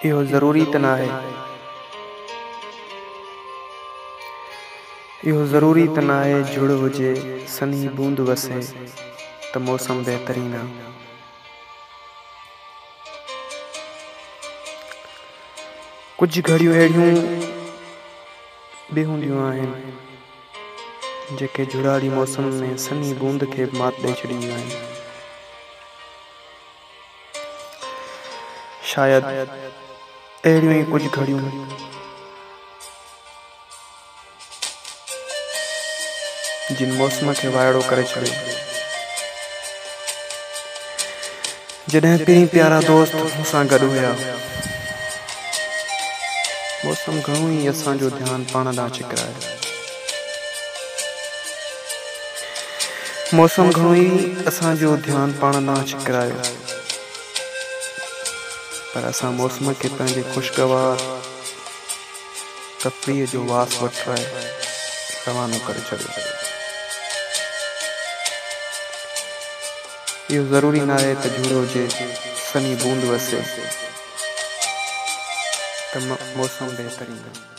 इहो ज़रूरी त नाहे झुड़ हुजे सनी बूंद वसे त मौसम बहितरीन आहे। कुछ घड़ियूं अहिड़ियूं बि हूंदियूं आहिनि जेके झुड़ारी मौसम में सनी बूंद खे मात ॾेई छॾींदियूं आहिनि। शायद अहिड़ियूं ई कुछ घड़ियूं जिन मौसम खे वाइड़ो करे छॾियो। जॾहिं कई प्यारा दोस्त मूंसां गॾु हुया, मौसम घणो ई असांजो ध्यानु पाण ॾांहुं छिकरायो। मौसम घणो ई असांजो ध्यानु पाण ॾांहुं छिकरायो, पर असां मौसम खे पंहिंजे ख़ुशगवार तफ़रीह जो वास वठाए रवानो करे छॾियो। इहो ज़रूरी नाहे त झूड़ हुजे सनी बूंद वसे त मौसम बहितरीन आहे।